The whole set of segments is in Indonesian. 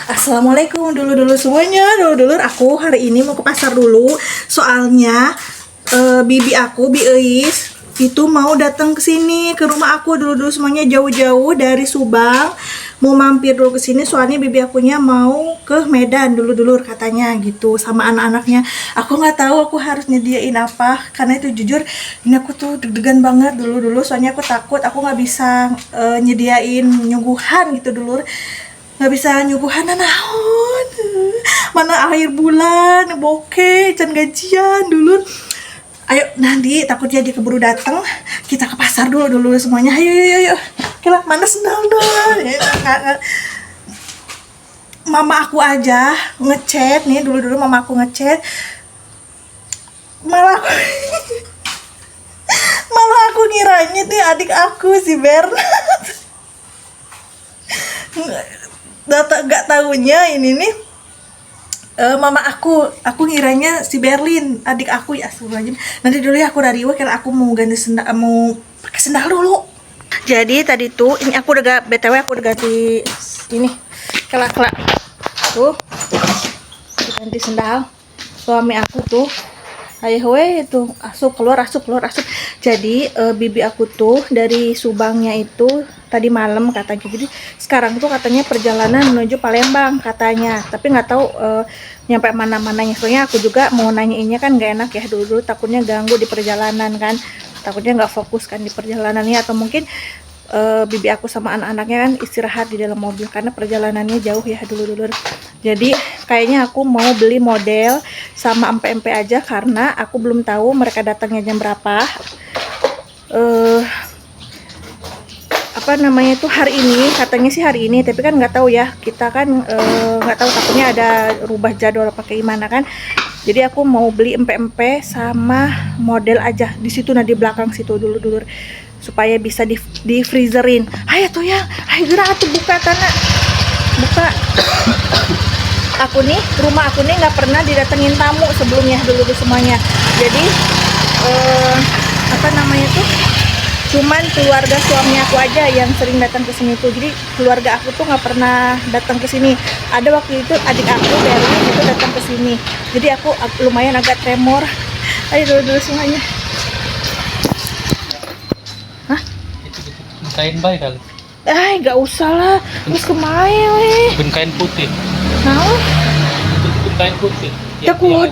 Assalamualaikum dulu semuanya. Dulu aku hari ini mau ke pasar dulu. Soalnya bibi aku, Bi Eis itu mau datang ke sini ke rumah aku dulu semuanya jauh-jauh dari Subang. Mau mampir dulu ke sini soalnya bibi akunya mau ke Medan dulu katanya gitu sama anak-anaknya. Aku nggak tahu aku harus nyediain apa karena itu jujur ini aku tuh deg-degan banget dulu soalnya aku takut aku nggak bisa nyediain nyuguhan gitu dulu, nggak bisa nyuguhan naon mana akhir bulan bokeh can gajian dulu. Ayo nanti takutnya dia keburu datang, kita ke pasar dulu semuanya. Ayo kira mana sendal dong. Mama aku aja ngechat nih dulu mama aku ngechat malah malah aku ngiranya nih adik aku si Bernard. Gak tahunya ini nih mama aku ngiranya si Berlin adik aku ya astagfirullahaladzim. Nanti dulu ya aku dari kalau aku mau ganti sendal, mau pakai sendal dulu. Jadi tadi tuh ini aku udah BTW aku udah ganti ini kelak tuh ganti sendal suami aku tuh. Ayo itu asup keluar. Jadi bibi aku tuh dari Subangnya itu tadi malam katanya. Jadi sekarang tuh katanya perjalanan menuju Palembang katanya. Tapi nggak tahu nyampe mana-mananya. Soalnya aku juga mau nanyainnya kan nggak enak ya dulu takutnya ganggu di perjalanan kan. Takutnya nggak fokus kan di perjalanannya atau mungkin bibi aku sama anak-anaknya kan istirahat di dalam mobil karena perjalanannya jauh ya dulu. Jadi kayaknya aku mau beli model sama empe-empe aja karena aku belum tahu mereka datangnya jam berapa. Apa namanya itu hari ini katanya sih hari ini, tapi kan nggak tahu ya, kita kan nggak tahu takutnya ada rubah jadwal pakai gimana kan. Jadi aku mau beli empe-empe sama model aja di situ, nah di belakang situ dulu supaya bisa di freezerin. Ayo tuh ya, ayo gerak tuh buka karena buka. Rumah aku nih nggak pernah didatengin tamu sebelumnya dulu semuanya. Jadi apa namanya tuh cuman keluarga suami aku aja yang sering datang ke sini tuh. Jadi keluarga aku tuh nggak pernah datang ke sini. Ada waktu itu adik aku Berlin itu datang ke sini. Jadi aku lumayan agak tremor. Ayo dulu semuanya. Hah? Kain baik kali. Gak usah lah. Terus kemain weh. Pun kain putih. Nah, Itu kain putih. tekud.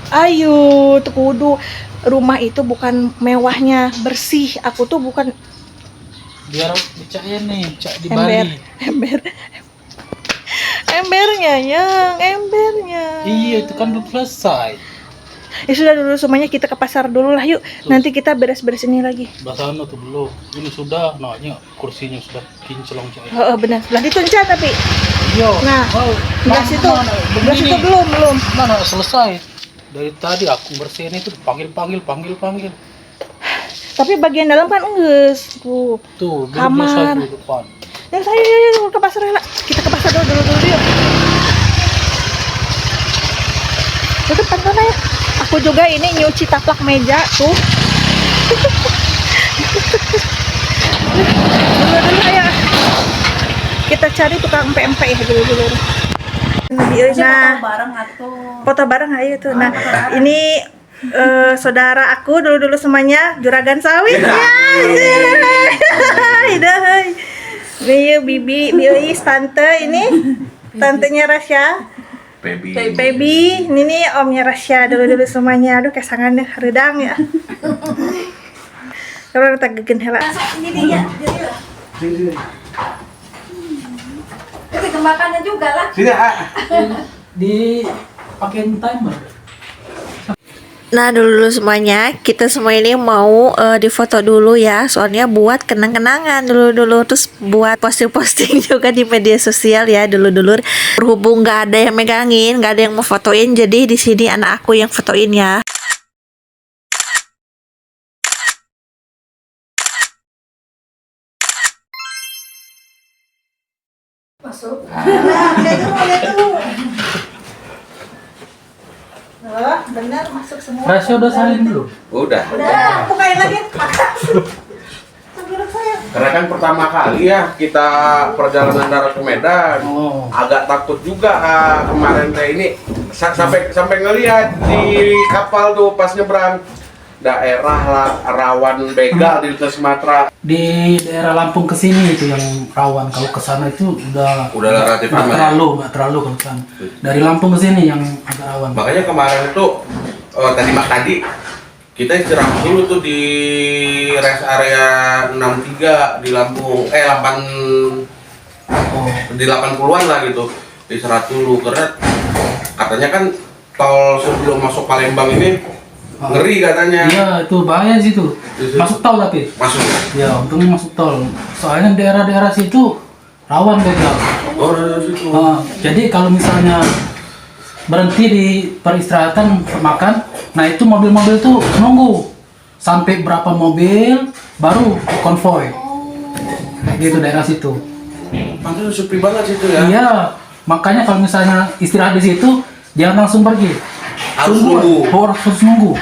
Ayo, tekudu. Rumah itu bukan mewahnya, bersih. Aku tuh bukan Biar dicaya nih, cak di Bali. Embernya yang embernya. Iya, itu kan belum selesai. Ya sudah dulu semuanya kita ke pasar dulu lah yuk. Tuh. Nanti kita beres-beres ini lagi. Basano tuh belum. Ini sudah, namanya kursinya sudah kinclong cak. Oh, benar. Sudah dituncah tapi. Iya. Nah, belas itu belum. Mana selesai. Dari tadi aku bersihin itu panggil. Tapi bagian dalam kan enggak. Tuh, kamar di depan. Ya saya ke pasar lah. Kita ke pasar dulu yuk. Tutup pantatnya ya. Aku juga ini nyuci taplak meja tuh. dulu ya. Kita cari tukang empe ya dulu. Nah, foto bareng ayo tuh. Nah, ini saudara aku dulu semuanya juragan sawit ya. Ini bibi Eis tante ini tantenya Rasya. Baby, ini nih omnya Rasya dulu semuanya. Aduh kesangannya redang ya. Kalau kita gegen hela. Ini dia. Makannya juga lah. Sini, di pakein timer. Nah dulu semuanya kita semua ini mau difoto dulu ya, soalnya buat kenang-kenangan dulu terus buat posting juga di media sosial ya dulu. Berhubung nggak ada yang megangin, nggak ada yang mau fotoin, jadi di sini anak aku yang fotoin ya. Masuk. Lihat dulu. Oh, benar masuk semua. Rasya udah salin dulu. Udah. Udah, bukain lagi. Sambil saya. Karena kan pertama kali ya kita perjalanan darat ke Medan. Oh. Agak takut juga kemarin teh ini sampai ngelihat di kapal tuh pas nyebrang daerah lah rawan begal di Sumatera. Di daerah Lampung ke sini itu yang rawan. Kalau ke sana itu udah relatif aman. nggak terlalu kalau ke sana. Dari Lampung ke sini yang agak rawan. Makanya kemarin itu tadi kita istirahat dulu tuh di rest area 63 di Lampung 80-an lah gitu. Istirahat dulu karena katanya kan tol sebelum masuk Palembang ini ngeri katanya. Iya, itu bahaya sih tuh. Masuk tol tapi. Masuk. Ya, untungnya masuk tol. Soalnya daerah-daerah situ rawan begal. Oh, dari situ. Jadi kalau misalnya berhenti di peristirahatan makan, nah itu mobil-mobil tuh nunggu sampai berapa mobil baru konvoy. Kayak gitu daerah situ. Pantai sepi banget situ ya. Iya, makanya kalau misalnya istirahat di situ jangan langsung pergi. Harus nunggu. Harus nunggu.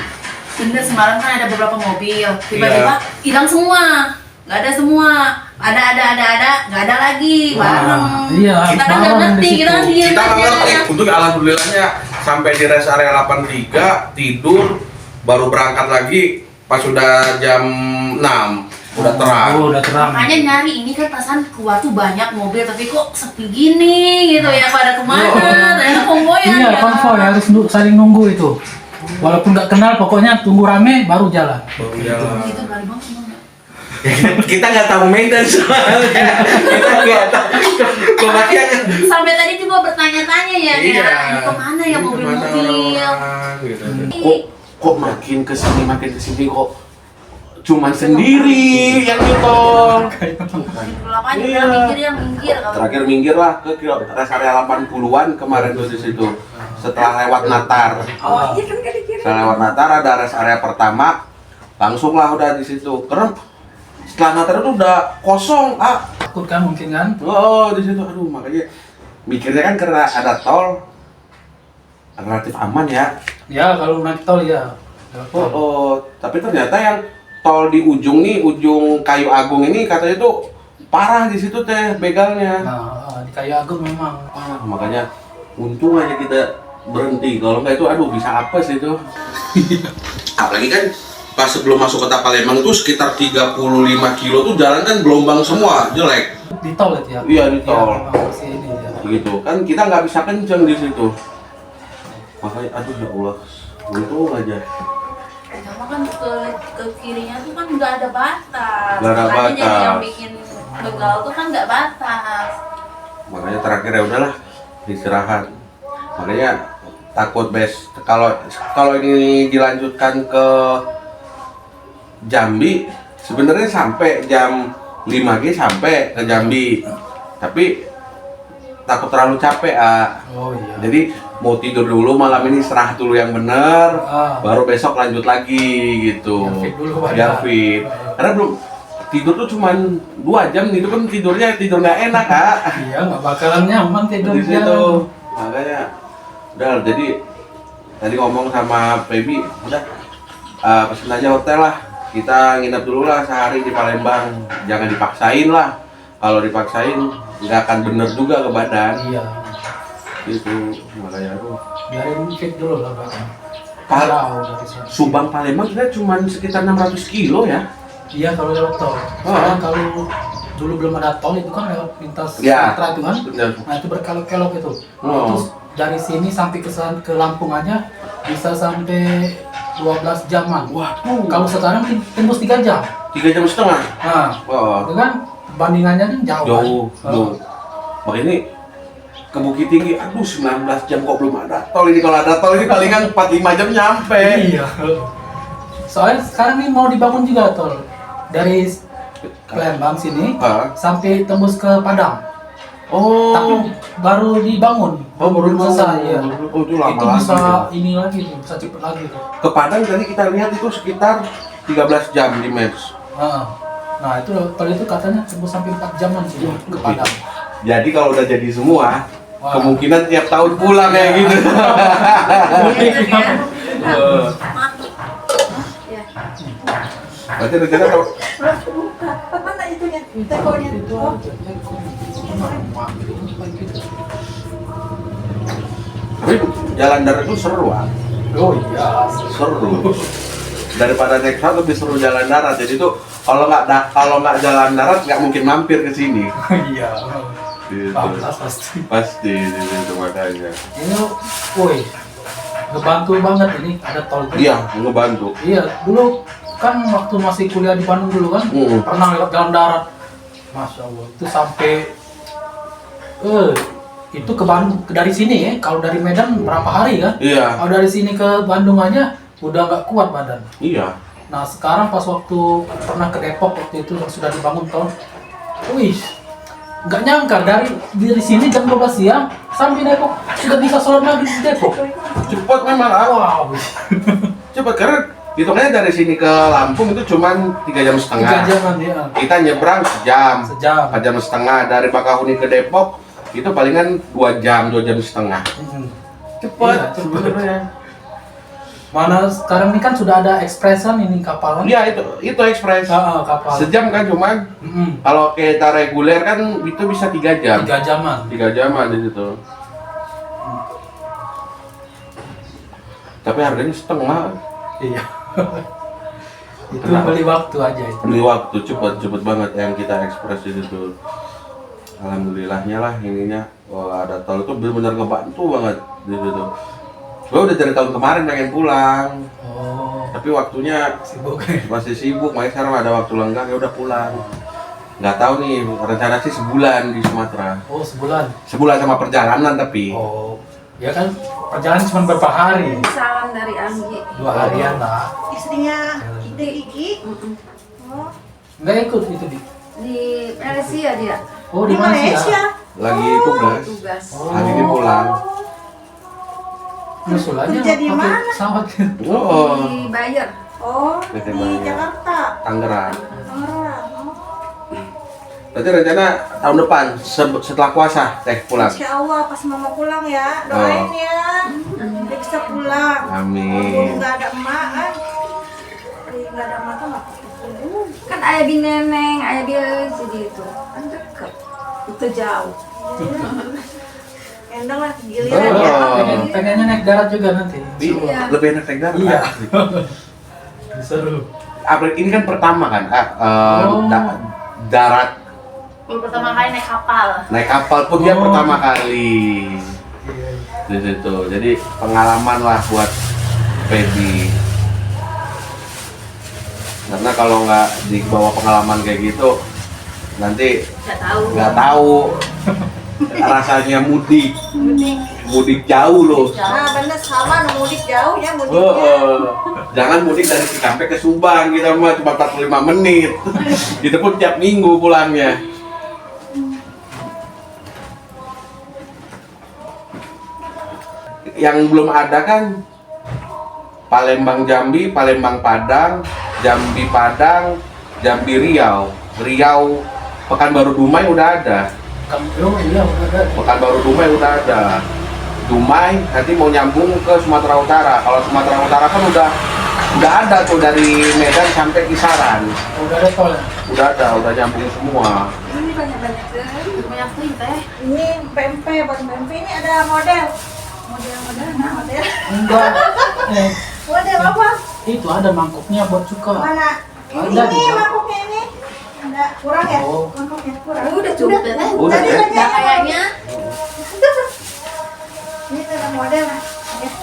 Bener, Semarang kan ada beberapa mobil, tiba-tiba hilang semua, nggak ada semua, ada, nggak ada lagi, bareng. Iya, Kita kan nggak bareng ngerti, di situ. kita kan diem Kita nggak ngerti. aja. Untuk alhamdulillahnya sampai di rest area 83 tidur baru berangkat lagi pas sudah jam 6 udah terang. Oh, udah terang. Makanya nyari ini kan perasaan keluar tuh banyak mobil, tapi kok sepi gini gitu ya, pada kemana? Ternyata konvoyan Iya, ya. konvoy harus saling nunggu itu. Walaupun nggak kenal, pokoknya tunggu rame baru jalan. Itu berani banget semua. Kita nggak tahu Medan soalnya. Kita nggak tahu. Kebagian. Sampai tadi juga bertanya-tanya ya, Iya. ya, ini kemana ya mobil-mobil? Gitu. Kok makin kesini kok cuman sendiri yang nyetol. Lapanya Iya. minggir kalau. Terakhir minggir lah ke rest area 80-an kemarin tuh di situ. Setelah lewat Natar. Oh iya kan kali kira. Setelah lewat Natar ada rest area pertama, langsung lah udah di situ. Karena setelah Natar itu udah kosong. Takut kan mungkin kan? Oh di situ, aduh makanya mikirnya kan karena ada tol relatif aman ya. Ya, kalau naik tol ya. Tapi ternyata yang tol di ujung nih, ujung Kayu Agung ini katanya tuh parah di situ teh begalnya. Nah, di Kayu Agung memang. Makanya untung aja kita berhenti. Kalau nggak itu, aduh bisa apa sih itu? Apalagi kan pas sebelum masuk kota Palembang itu sekitar 35 kilo tuh jalan kan gelombang semua, jelek. Di tol itu ya? Iya, di tol. Ya, memang masih ini ya. Gitu kan kita nggak bisa kenceng di situ. Makanya aduh ya Allah, untung aja. Sama kan ke kirinya tuh kan nggak ada batas. Nggak ada Makanya jadi batas. yang bikin begal tuh kan nggak batas. Makanya terakhir ya udahlah istirahat. Makanya takut kalau ini dilanjutkan ke Jambi, sebenarnya sampai jam 5G sampai ke Jambi, tapi takut terlalu capek. Oh iya. Jadi mau tidur dulu malam ini, istirahat dulu yang bener, baru besok lanjut lagi gitu. Biar fit dulu, Pak. Biar fit. Karena belum tidur tuh cuman 2 jam itu kan tidur nggak enak Iya, nggak bakalan nyaman tidur di di situ. jalan. Makanya udah, jadi tadi ngomong sama Feby, udah pesen aja hotel lah, kita nginep dulu lah sehari di Palembang, jangan dipaksain lah. Kalau dipaksain nggak akan bener juga ke badan Iya. gitu. Makanya aduh, Biarin fit dulu lah bahkan. Pal- Jauh dari sana. Subang Palembang kita cuma sekitar 600 kilo ya. Iya, kalau lewat tol. Soalnya kalau dulu belum ada tol itu kan lewat lintas Ya. Sumatera itu kan. Bener. Nah itu berkelok-kelok itu. Oh. Terus dari sini sampai ke Lampung aja bisa sampai 12 jaman. Wah, Kalau sekarang tembus 3 jam. 3,5 jam. Nah, Wah, itu kan bandingannya kan jauh. jauh. Kan? Jauh. Makanya ini ke Bukit Tinggi, aduh 19 jam kok belum ada tol ini. Kalau ada tol ini palingan 4-5 jam nyampe. Iya. Soalnya sekarang ini mau dibangun juga tol dari Palembang sini sampai tembus ke Padang. Oh. Tapi baru dibangun. Baru selesai ya. Oh, itu lama Itu lagi. bisa ini lagi tuh, bisa cepet lagi tuh. Ke Padang tadi kita lihat itu sekitar 13 jam di Maps. Nah itu tol itu katanya tembus sampai 4 jaman sih ke Padang. Jadi kalau udah jadi semua, Wah. kemungkinan tiap tahun pulang kayak gitu. Mantap. Ya. Berarti rencana kalau Mana itunya? Tekonya. Itu Oh. aja. Tapi jalan darat itu seru, ah. Oh iya. Seru. Daripada naik pesawat lebih seru jalan darat. Jadi tuh kalau nggak jalan darat nggak mungkin mampir ke sini. Iya. Gitu. Pasti. Pasti itu makanya. Ini, woi, ngebantu banget ini ada tol. Iya, ngebantu. Iya, dulu kan waktu masih kuliah di Bandung dulu kan, pernah lewat jalan darat. Masya Allah, itu sampai itu ke Bandung dari sini ya. Kalau dari Medan berapa hari kan? Iya. Kalau dari sini ke Bandung aja udah nggak kuat badan. Iya. Nah sekarang pas waktu pernah ke Depok waktu itu yang sudah dibangun tol, wih, nggak nyangka dari sini jam 12 siang sampai Depok sudah bisa sholat maghrib di Depok. Cepet memang, ah. Wow, Cepet karena hitungnya dari sini ke Lampung itu cuman 3 jam 3 setengah. jaman ya. Kita nyebrang sejam, Sejam. 4 jam setengah. Dari Bakahuni ke Depok itu palingan 2 jam, 2 jam setengah. Cepet, Iya, cepet. sebenarnya. Mana sekarang ini kan sudah ada ekspresan ini kapal. Iya itu ekspres. Kapal. Sejam kan cuman. Kalau kita reguler kan itu bisa 3 jam. 3 jaman. 3 jaman di situ. Tapi harganya setengah. Iya. Itu Kenapa? beli waktu aja itu. Beli waktu cepet banget yang kita ekspres di situ. Alhamdulillahnya lah ininya. Wah, ada tol itu benar-benar ngebantu banget di situ. Gue udah dari tahun kemarin pengen pulang, Oh, tapi waktunya sibuk. masih sibuk. Makanya sekarang ada waktu lenggang ya udah pulang. Nggak tahu nih, rencana sih sebulan di Sumatera. Oh, sebulan. Sebulan sama perjalanan tapi. Oh, ya kan perjalanan cuma berapa hari? Salam dari Anggi. 2 harian lah. Istrinya Iki. Oh. Nggak ikut itu di. Di Malaysia dia. Oh, Di di Malaysia. Malaysia. Lagi tugas. Tugas. Hari ini pulang. Nyusulannya Kerja di pakai mana? pesawat. Oh, Di Bayer. Oh, PT di Bayer. Jakarta. Tangerang. Tangerang. Oh. Berarti rencana tahun depan setelah puasa pulang. Insya Allah pas mama pulang ya, doain ya. Dia bisa pulang. Amin. Walaupun nggak ada emak kan. Nggak ada emak tuh nggak pulang. Kan ayah di neneng, ayah di jadi itu. Kan deket. Itu jauh. Endang lah giliran ya. Pengennya naik darat juga nanti. Iya. Lebih enak naik darat. Iya. Pak. Seru. Apalagi ini kan pertama kan, Oh. darat Baru pertama kali naik kapal. naik kapal pun dia Oh. pertama kali di situ. Jadi pengalaman lah buat Feby. Karena kalau nggak dibawa pengalaman kayak gitu, nanti Nggak tahu. rasanya mudik jauh loh. Nah bener sama mudik jauh ya Oh, mudiknya. jangan mudik dari Cikampek ke Subang, kita mah cuma 45 menit. Itu pun tiap minggu pulangnya. Yang belum ada kan Palembang Jambi, Palembang Padang, Jambi Padang, Jambi Riau, Riau Pekanbaru Dumai udah ada. Oh iya udah ada. Pekanbaru Dumai udah ada. Dumai nanti mau nyambung ke Sumatera Utara. Kalau Sumatera Utara kan udah ada tuh dari Medan sampai Kisaran. Oh, udah ada tol. Udah nyambung semua. Ini banyak-banyak kan. Banyak tuh teh. Ini PMP, buat PMP ini ada model. Model. Enggak. Model apa? Itu ada mangkuknya buat cuka. Mana? Ada Ini di- mangkuknya ini. Ada kurang ya? Oh. Mangkuknya kurang. Udah cukup ya teh. Udah Tadi ya? tanya Nah, kayaknya ini ada model nah.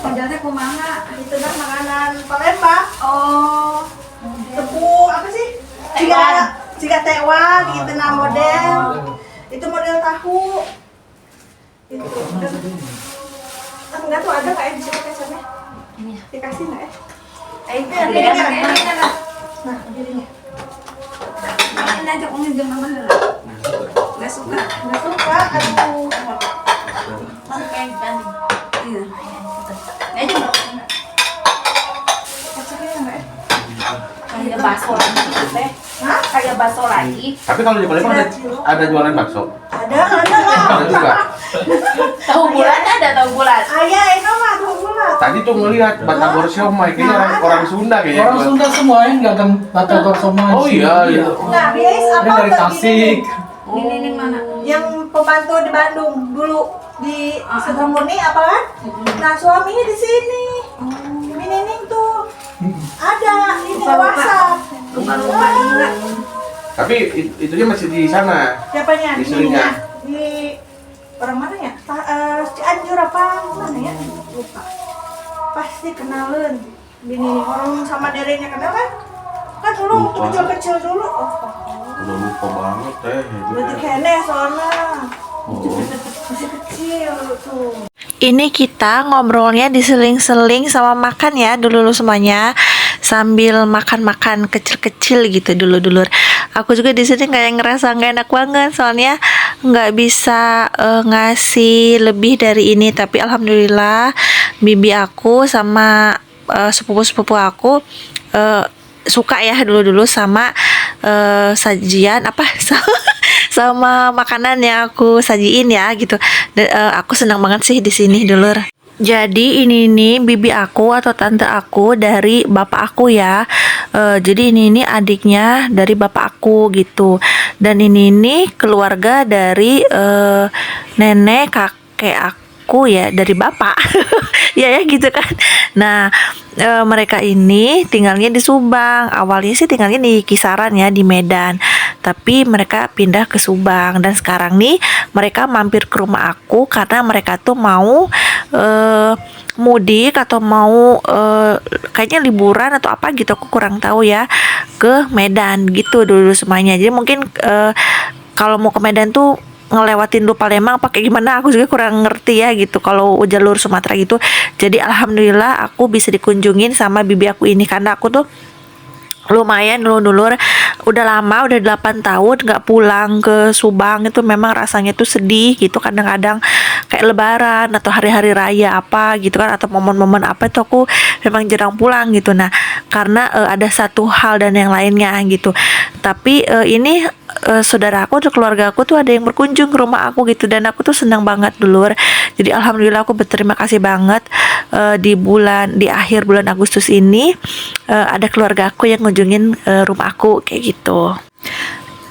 Modelnya kumaha? Itu dah makanan Palembang. Oh. Tepung apa sih? Jika tewan gitu nah model. Itu model tahu. Itu. Enggak tuh ada nggak ya di situ kecapnya? Dikasih nggak ya? ini Piringnya. kan. Nah, piringnya. Ini aja umi jeung mama heula. Enggak suka. Nggak suka, aduh. Pakai kan. Iya. Ini aja enggak. Kecapnya nggak ya? Kayak bakso lagi teh. Hah? Kayak bakso lagi. Tapi kalau di Palembang ada jualan bakso. Ada lah. Ada juga. Tahu bulat ada tahu bulat. Ayah, itu mah tuh bulat. Tadi tuh ngelihat batagor siomay, kayaknya orang Sunda kayaknya. Orang Sunda semua yang gagang batagor somai. Oh iya, iya. Nah, guys, Dia apa dari tuh Tasik. ini mana? Yang pembantu di Bandung dulu di Setra Murni apa kan? Nah, suaminya di sini. Ini Nining tuh. Ada ini WhatsApp. Lupa-lupa ingat. Tapi itunya masih di sana. Siapanya? Istrinya. Di orang mana ya? Cianjur apa mana ya? Lupa. Pasti kenalin. Bini orang sama derenya kenal kan? Kan dulu waktu Lupa. kecil-kecil dulu. Oh, Udah lupa banget deh. berarti kene soalnya Oh. masih kecil tuh. Ini kita ngobrolnya diseling-seling sama makan ya dulu semuanya, sambil makan-makan kecil-kecil gitu dulu. Aku juga di sini kayak ngerasa nggak enak banget soalnya nggak bisa ngasih lebih dari ini, tapi alhamdulillah bibi aku sama sepupu-sepupu aku suka ya dulu sama sajian apa sama makanan yang aku sajiin ya gitu. Aku senang banget sih di sini dulur. Jadi ini nih bibi aku atau tante aku dari bapak aku ya. Jadi ini adiknya dari bapak aku gitu. Dan ini nih keluarga dari nenek kakek aku ya, dari bapak. ya gitu kan. Nah, mereka ini tinggalnya di Subang. Awalnya sih tinggalnya di kisaran ya, di Medan. Tapi mereka pindah ke Subang dan sekarang nih mereka mampir ke rumah aku karena mereka tuh mau mudik atau mau kayaknya liburan atau apa gitu, aku kurang tahu ya, ke Medan gitu dulu semuanya. Jadi mungkin kalau mau ke Medan tuh ngelewatin dulu Palembang pakai gimana, aku juga kurang ngerti ya gitu kalau jalur Sumatera gitu. Jadi alhamdulillah aku bisa dikunjungin sama bibi aku ini karena aku tuh lumayan dulur udah lama, udah 8 tahun nggak pulang ke Subang. Itu memang rasanya tuh sedih gitu, kadang-kadang kayak lebaran atau hari-hari raya apa gitu kan, atau momen-momen apa itu aku memang jarang pulang gitu. Nah karena ada satu hal dan yang lainnya gitu. Tapi ini saudara aku atau keluarga aku tuh ada yang berkunjung ke rumah aku gitu, dan aku tuh senang banget dulur. Jadi alhamdulillah aku berterima kasih banget di akhir bulan Agustus ini ada keluarga aku yang ngunjungin rumah aku kayak gitu.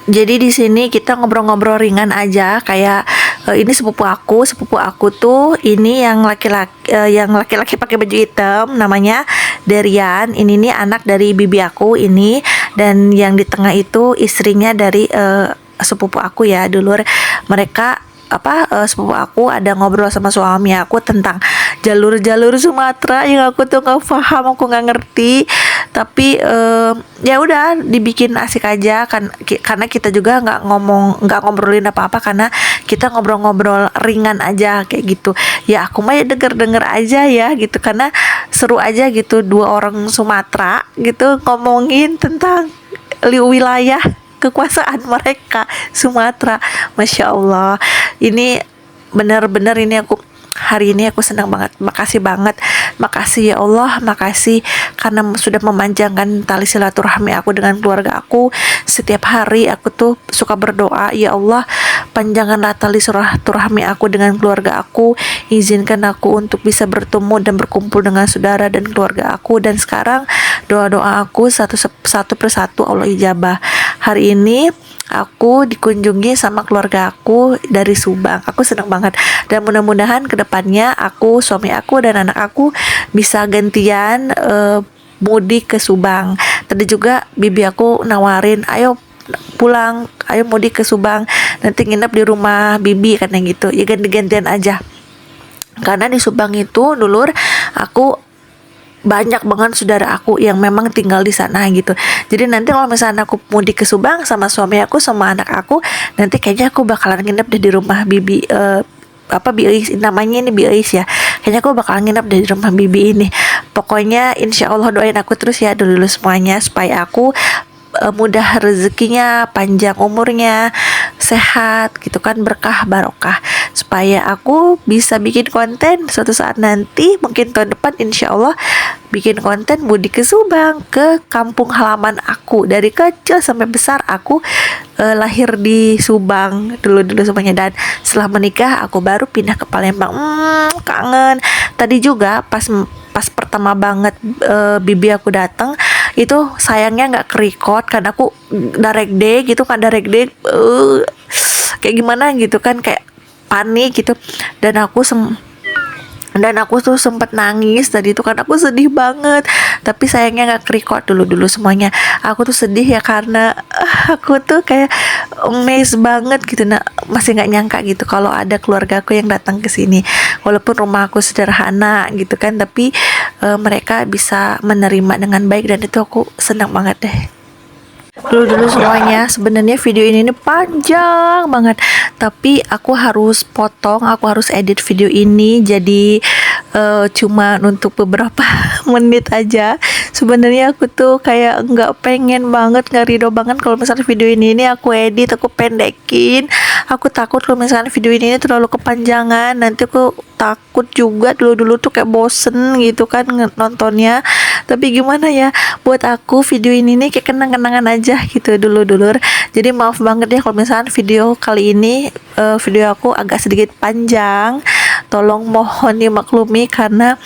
Jadi di sini kita ngobrol-ngobrol ringan aja kayak ini sepupu aku tuh ini yang laki-laki pakai baju hitam namanya Derian. Ini nih anak dari bibi aku ini, dan yang di tengah itu istrinya dari sepupu aku ya dulur. Mereka sepupu aku ada ngobrol sama suami aku tentang jalur-jalur Sumatera yang aku tuh nggak paham, aku nggak ngerti. Tapi ya udah dibikin asik aja kan, karena kita juga nggak ngobrolin apa-apa, karena kita ngobrol-ngobrol ringan aja kayak gitu. Ya aku mah ya denger aja ya gitu, karena seru aja gitu dua orang Sumatera gitu ngomongin tentang wilayah kekuasaan mereka Sumatera. Masya Allah, ini benar-benar ini hari ini aku senang banget. Makasih ya Allah, makasih karena sudah memanjangkan tali silaturahmi aku dengan keluarga aku. Setiap hari aku tuh suka berdoa, ya Allah panjangkanlah tali silaturahmi aku dengan keluarga aku, izinkan aku untuk bisa bertemu dan berkumpul dengan saudara dan keluarga aku. Dan sekarang doa-doa aku satu persatu Allah ijabah. Hari ini aku dikunjungi sama keluarga aku dari Subang. Aku senang banget, dan mudah-mudahan kedepannya aku, suami aku, dan anak aku bisa gantian mudik ke Subang. Tadi juga bibi aku nawarin, ayo pulang, ayo mudik ke Subang, nanti nginep di rumah bibi katanya gitu. Ya ganti-gantian aja, karena di Subang itu dulur aku banyak banget saudara aku yang memang tinggal di sana gitu. Jadi nanti kalau misalnya aku mudik ke Subang sama suami aku sama anak aku, nanti kayaknya aku bakalan nginep deh di rumah bibi Biis, namanya ini Biis ya. Kayaknya aku bakalan nginep di rumah bibi ini. Pokoknya insya Allah doain aku terus ya dulu semuanya, supaya aku mudah rezekinya, panjang umurnya, sehat gitu kan, berkah barokah, supaya aku bisa bikin konten suatu saat nanti, mungkin tahun depan insya Allah bikin konten mudik ke Subang, ke kampung halaman aku. Dari kecil sampai besar aku lahir di Subang dulu semuanya, dan setelah menikah aku baru pindah ke Palembang. Kangen. Tadi juga pas pas pertama banget bibi aku datang itu sayangnya nggak ke-record karena aku direct day gitu kan, direct day kayak gimana gitu kan, kayak panik gitu. Dan aku tuh sempet nangis tadi itu kan, aku sedih banget, tapi sayangnya nggak ke-record dulu semuanya. Aku tuh sedih ya karena aku tuh kayak amazed banget gitu, nah masih nggak nyangka gitu kalau ada keluarga aku yang datang ke sini, walaupun rumah aku sederhana gitu kan, tapi mereka bisa menerima dengan baik dan itu aku senang banget deh. Dulu semuanya, sebenarnya video ini panjang banget, tapi aku harus potong, aku harus edit video ini jadi cuma untuk beberapa menit aja. Sebenarnya aku tuh kayak nggak pengen banget, nggak ridho banget kalau misalnya video ini aku edit, aku pendekin. Aku takut kalau misalnya video ini terlalu kepanjangan, nanti aku takut juga dulu tuh kayak bosen gitu kan nontonnya. Tapi gimana ya, buat aku video ini nih kayak kenang-kenangan aja gitu dulu. Jadi maaf banget ya kalau misalnya video kali ini video aku agak sedikit panjang. Tolong mohon dimaklumi karena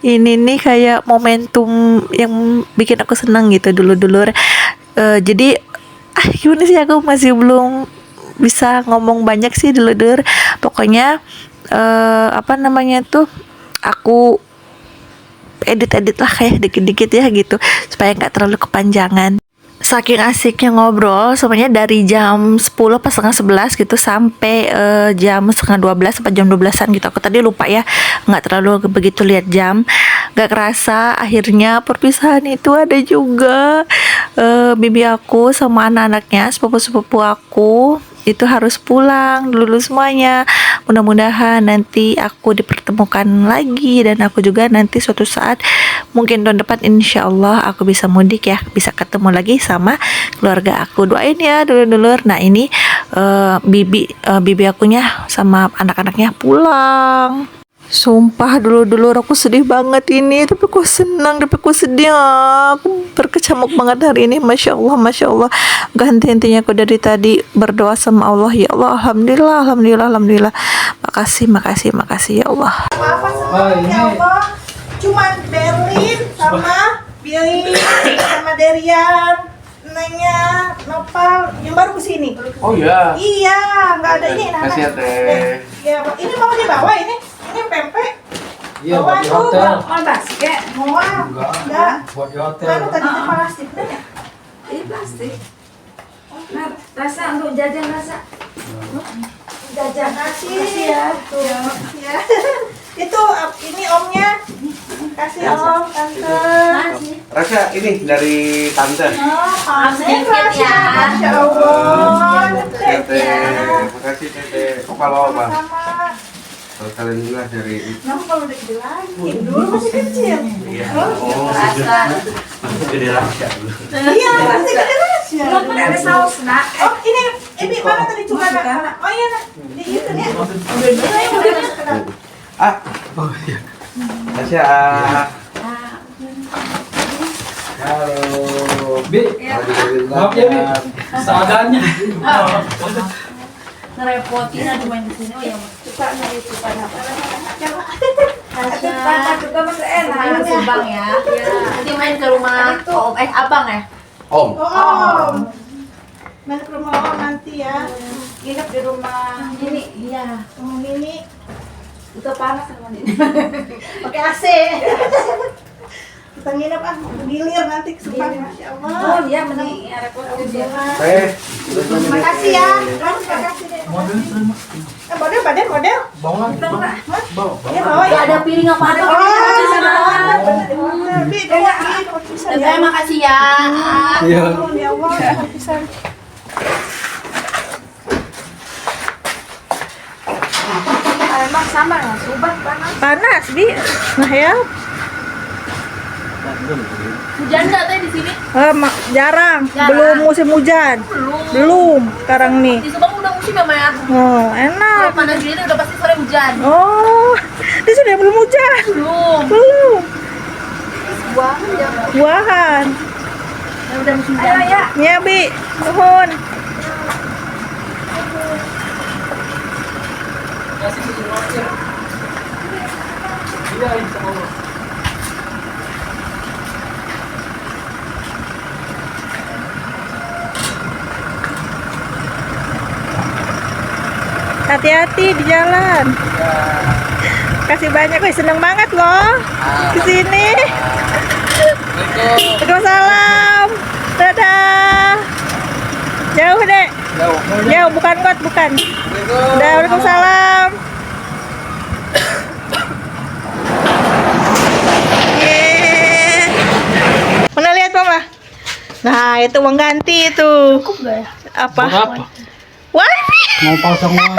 ini nih kayak momentum yang bikin aku senang gitu dulu. Jadi gimana sih, aku masih belum bisa ngomong banyak sih dulu. Pokoknya apa namanya tuh, aku edit lah kayak dikit-dikit ya gitu supaya nggak terlalu kepanjangan. Saking asiknya ngobrol semuanya dari jam 10 pas setengah 11 gitu sampai jam setengah 12 sampai jam 12-an gitu. Aku tadi lupa ya, nggak terlalu begitu lihat jam. Gak kerasa akhirnya perpisahan itu ada juga. Bibi aku sama anak-anaknya, sepupu-sepupu aku itu harus pulang dulu semuanya. Mudah-mudahan nanti aku dipertemukan lagi, dan aku juga nanti suatu saat mungkin tahun depan insya Allah aku bisa mudik ya, bisa ketemu lagi sama keluarga aku. Doain ya dulur. Nah ini bibi akunya sama anak-anaknya pulang. Sumpah dulu aku sedih banget ini, tapi aku senang, tapi aku sedih. Aku berkecamuk banget hari ini, masya Allah. Gak henti-hentinya aku dari tadi berdoa sama Allah, ya Allah, alhamdulillah. Makasih ya Allah. Apa semuanya ya Allah. Cuman Berlin sama Billy sama Derian, Nenya, Nopal yang baru kesini. Oh iya. Iya, nggak ada ini. Kasih ya teh. Ya, ini mau dibawa ini pempek. Iya, buat di hotel. Mau basket? Mau enggak. Buat di hotel. Kan tadi itu plastik ya. Ini plastik. Nah, rasa untuk jajan rasa. Jajan kasih ya. Tuh. Ya. Itu ini omnya. Kasih om, tante. Rasha ini dari tante. Oh, panen sedikit ya. Masya Allah. Ya teh. Makasih teh. Oh kalau apa? Sama. Kalau kalian juga dari Nah, kalau udah gede lagi, dulu masih kecil. Iya. Oh, Masih gede Rasha dulu. iya, masih gede Rasya. Belum ada saus, Nak. Oh, ini mana tadi cuma anak. Oh iya, Nak. Di itu ya. Udah. Ah. Oh iya. Rasha. Halo. Bi, maaf ya Bi, seadanya. Ngerepotin ada main di sini. Oh ya, cepat apa? Juga masih enak. Main ke Subang ya. Nanti main ke rumah abang ya. Om. Oh, main ke rumah om nanti ya. Nginep di rumah Ini iya. Om ini. Itu panas sama ini. Pakai AC. Kita nginep gilir nanti ke Subang. Masya Allah. Oh iya, mending repotin dia. Terima kasih ya. Terima kasih deh. Model. Bawa. Ya bawa ya. Gak ada piring apa ada. Terima kasih ya. Iya. Ya Allah, bisa. Emang sama ya, Subang panas. Panas, Bi. Nah ya. Hujan nggak teh di sini? Jarang. Jarang. Belum musim hujan. Belum sekarang nih. Di Subang udah musim ya, Maya? Oh, enak. Kalau panas gini udah pasti sore hujan. Oh, di sini belum hujan. Belum. Buah ya. Buahan. Ya udah musim hujan. Ayo ya. Ya, Bi. Mohon. Kasih ke rumah. Iya, insya Allah. Hati-hati di jalan. Kasih banyak, gue seneng banget loh kesini. Waalaikumsalam. Dadah. Jauh dek. Jauh, bukan kot, bukan. Udah, waalaikumsalam. Yeay. Mana lihat mama? Nah, itu uang ganti itu. Cukup gak ya? Apa? Berapa? Wifi. Mau pasang wifi.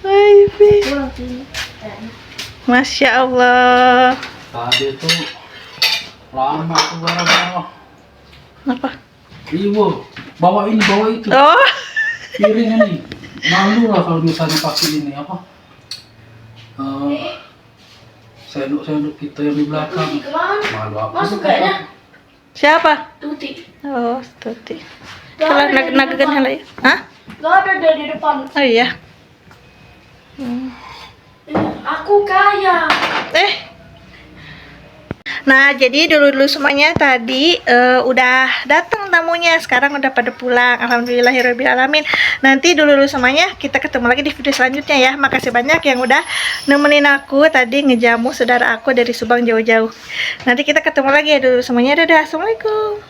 Wifi. Masya Allah. Tadi itu lama tuh barang-barang. Apa? Ibu, bawa ini, bawa itu. Oh. Piring ini. Malu lah kalau misalnya pakai ini apa? Sendok-sendok kita yang di belakang. Malu apa? Masuk kayaknya. Siapa? Tuti. Oh, Tuti. Kalau nagagan hal ya? Hah? Gak ada dari depan. Oh iya. Aku kaya. Nah, jadi dulu semuanya tadi udah datang tamunya, sekarang udah pada pulang. Alhamdulillahirabbil alamin. Nanti dulu semuanya kita ketemu lagi di video selanjutnya ya. Makasih banyak yang udah nemenin aku tadi ngejamu saudara aku dari Subang jauh-jauh. Nanti kita ketemu lagi ya dulu semuanya. Dadah. Assalamualaikum.